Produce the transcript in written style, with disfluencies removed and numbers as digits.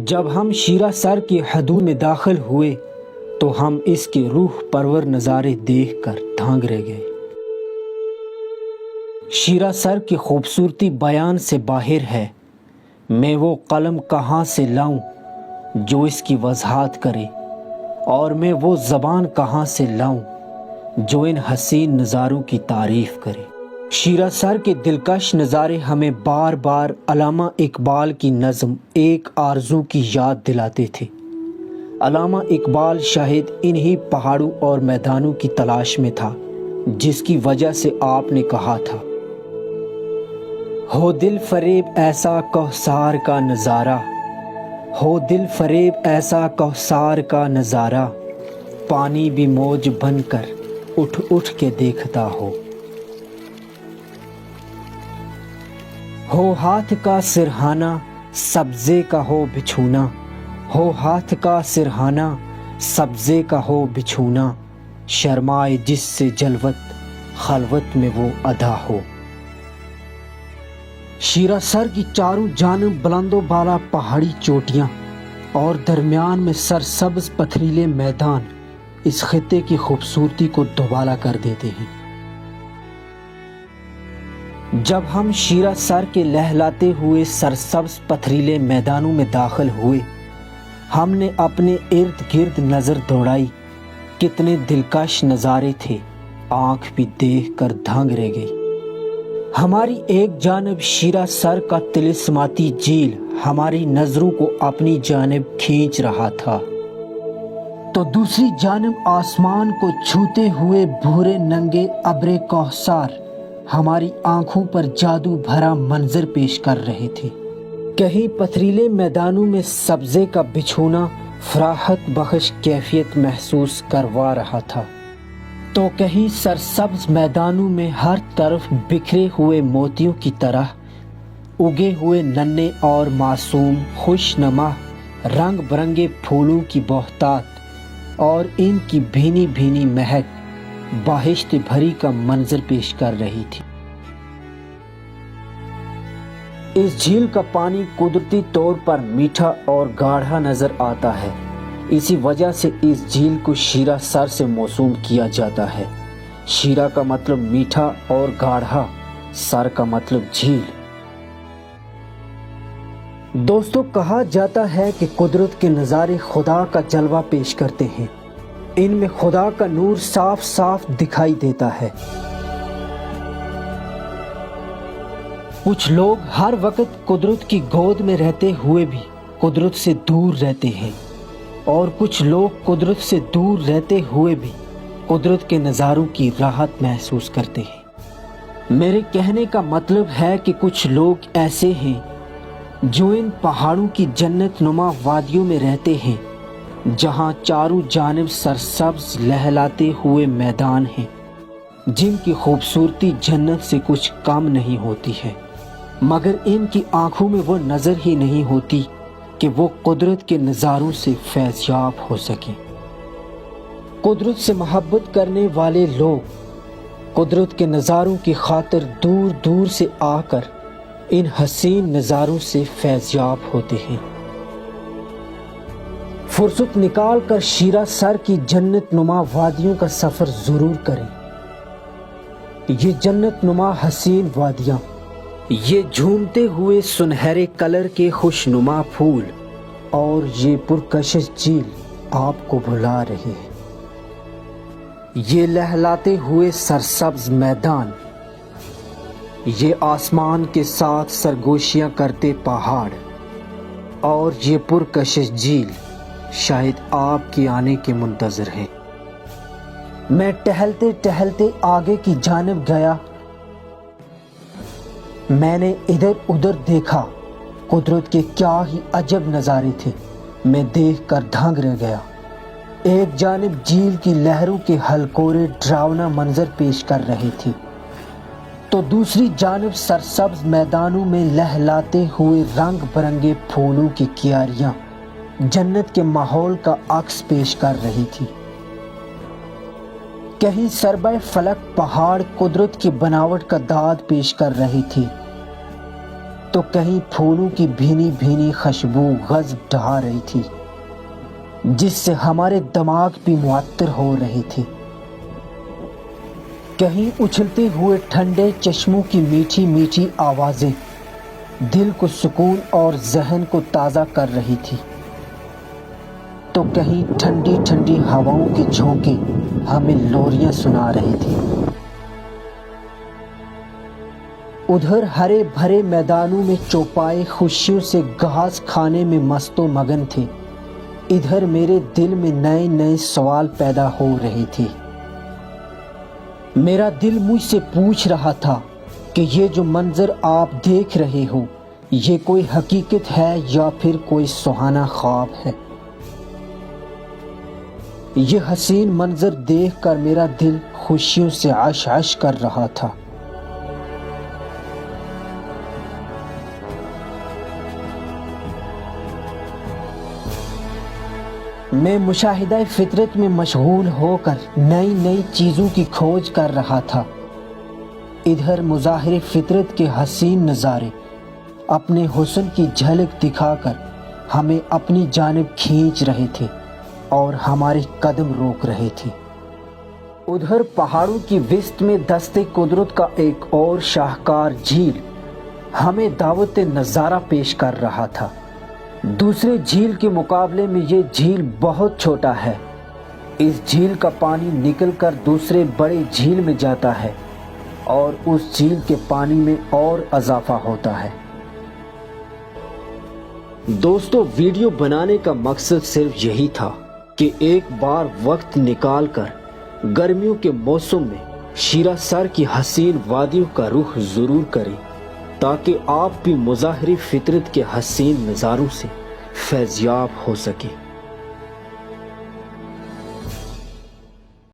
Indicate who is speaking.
Speaker 1: جب ہم شیرہ سر کی حدود میں داخل ہوئے تو ہم اس کے روح پرور نظارے دیکھ کر دھانگ رہ گئے۔ شیرہ سر کی خوبصورتی بیان سے باہر ہے۔ میں وہ قلم کہاں سے لاؤں جو اس کی وضاحت کرے، اور میں وہ زبان کہاں سے لاؤں جو ان حسین نظاروں کی تعریف کرے۔ شیرہ سر کے دلکش نظارے ہمیں بار بار علامہ اقبال کی نظم ایک آرزو کی یاد دلاتے تھے۔ علامہ اقبال شاید انہی پہاڑوں اور میدانوں کی تلاش میں تھا جس کی وجہ سے آپ نے کہا تھا، ہو دل فریب ایسا کوثر کا نظارہ، ہو دل فریب ایسا کوثر کا نظارہ، پانی بھی موج بن کر اٹھ اٹھ کے دیکھتا ہو ہاتھ کا سرہانہ سبزے کا ہو بچھونا، ہو ہاتھ کا سرہانہ سبزے کا ہو بچھونا، شرمائے جس سے جلوت خلوت میں وہ ادا ہو۔ شیرہ سر کی چاروں جانب بلند و بالا پہاڑی چوٹیاں اور درمیان میں سرسبز پتھریلے میدان اس خطے کی خوبصورتی کو دوبالا کر دیتے ہیں۔ جب ہم شیرہ سر کے لہلاتے ہوئے سرسبز پتھریلے میدانوں میں داخل ہوئے، ہم نے اپنے ارد گرد نظر دوڑائی۔ کتنے دلکش نظارے تھے، آنکھ بھی دیکھ کر دھانگ رہ گئی۔ ہماری ایک جانب شیرہ سر کا طلسماتی جھیل ہماری نظروں کو اپنی جانب کھینچ رہا تھا، تو دوسری جانب آسمان کو چھوتے ہوئے بھورے ننگے ابر کوثر ہماری آنکھوں پر جادو بھرا منظر پیش کر رہے تھے۔ کہیں پتھریلے میدانوں میں سبزے کا بچھونا فراحت بخش کیفیت محسوس کروا رہا تھا، تو کہیں سرسبز میدانوں میں ہر طرف بکھرے ہوئے موتیوں کی طرح اگے ہوئے ننھے اور معصوم خوشنما رنگ برنگے پھولوں کی بہتات اور ان کی بھینی بھینی مہک بہشت بھری کا منظر پیش کر رہی تھی۔ اس جھیل کا پانی قدرتی طور پر میٹھا اور گاڑھا نظر آتا ہے، اسی وجہ سے اس جھیل کو شیرہ سر سے موسوم کیا جاتا ہے۔ شیرہ کا مطلب میٹھا اور گاڑھا، سر کا مطلب جھیل۔ دوستو، کہا جاتا ہے کہ قدرت کے نظارے خدا کا جلوہ پیش کرتے ہیں، ان میں خدا کا نور صاف صاف دکھائی دیتا ہے۔ کچھ لوگ ہر وقت قدرت کی گود میں رہتے ہوئے بھی قدرت سے دور رہتے ہیں، اور کچھ لوگ قدرت سے دور رہتے ہوئے بھی قدرت کے نظاروں کی راحت محسوس کرتے ہیں۔ میرے کہنے کا مطلب ہے کہ کچھ لوگ ایسے ہیں جو ان پہاڑوں کی جنت نما وادیوں میں رہتے ہیں جہاں چاروں جانب سرسبز لہلاتے ہوئے میدان ہیں، جن کی خوبصورتی جنت سے کچھ کم نہیں ہوتی ہے، مگر ان کی آنکھوں میں وہ نظر ہی نہیں ہوتی کہ وہ قدرت کے نظاروں سے فیضیاب ہو سکیں۔ قدرت سے محبت کرنے والے لوگ قدرت کے نظاروں کی خاطر دور دور سے آ کر ان حسین نظاروں سے فیضیاب ہوتے ہیں۔ فرصت نکال کر شیرہ سر کی جنت نما وادیوں کا سفر ضرور کریں۔ یہ جنت نما حسین وادیاں، یہ جھومتے ہوئے سنہرے کلر کے خوشنما پھول اور یہ پرکشش جھیل آپ کو بھلا رہے ہیں۔ یہ لہلاتے ہوئے سرسبز میدان، یہ آسمان کے ساتھ سرگوشیاں کرتے پہاڑ اور یہ پرکشش جھیل شاید آپ کے آنے کے منتظر ہیں۔ میں ٹہلتے ٹہلتے آگے کی جانب گیا، میں نے ادھر ادھر دیکھا، قدرت کے کیا ہی عجب نظارے تھے، میں دیکھ کر دھانگ رہ گیا۔ ایک جانب جھیل کی لہروں کے ہلکورے ڈراؤنا منظر پیش کر رہے تھے، تو دوسری جانب سرسبز میدانوں میں لہلاتے ہوئے رنگ برنگے پھولوں کی کیاریاں جنت کے ماحول کا عکس پیش کر رہی تھی۔ کہیں سربہ فلک پہاڑ قدرت کی بناوٹ کا داد پیش کر رہی تھی، تو تو کہیں پھولوں کی بھینی بھینی خوشبو غضب ڈھا رہی تھی، جس سے ہمارے دماغ بھی معطر ہو رہے تھے۔ کہیں اچھلتے ہوئے ٹھنڈے چشموں کی میٹھی میٹھی آوازیں دل کو سکون اور ذہن کو تازہ کر رہی تھی، تو کہیں ٹھنڈی ٹھنڈی ہواؤں کے جھونکے ہمیں لوریاں سنا رہے تھے۔ ادھر ہرے بھرے میدانوں میں چوپائے خوشیوں سے گھاس کھانے میں مست و مگن تھے، ادھر میرے دل میں نئے نئے سوال پیدا ہو رہے تھے۔ میرا دل مجھ سے پوچھ رہا تھا کہ یہ جو منظر آپ دیکھ رہے ہو، یہ کوئی حقیقت ہے یا پھر کوئی سہانا خواب ہے؟ یہ حسین منظر دیکھ کر میرا دل خوشیوں سے عش عش کر رہا تھا۔ میں مشاہدہ فطرت میں مشغول ہو کر نئی نئی چیزوں کی کھوج کر رہا تھا۔ ادھر مظاہر فطرت کے حسین نظارے اپنے حسن کی جھلک دکھا کر ہمیں اپنی جانب کھینچ رہے تھے اور ہمارے قدم روک رہے تھے۔ ادھر پہاڑوں کی وسط میں دست قدرت کا ایک اور شاہکار جھیل ہمیں دعوت نظارہ پیش کر رہا تھا۔ دوسرے جھیل کے مقابلے میں یہ جھیل بہت چھوٹا ہے۔ اس جھیل کا پانی نکل کر دوسرے بڑے جھیل میں جاتا ہے اور اس جھیل کے پانی میں اور اضافہ ہوتا ہے۔ دوستو، ویڈیو بنانے کا مقصد صرف یہی تھا کہ ایک بار وقت نکال کر گرمیوں کے موسم میں شیرہ سر کی حسین وادیوں کا رخ ضرور کریں، تاکہ آپ بھی مظاہر فطرت کے حسین نظاروں سے فیضیاب ہو سکیں۔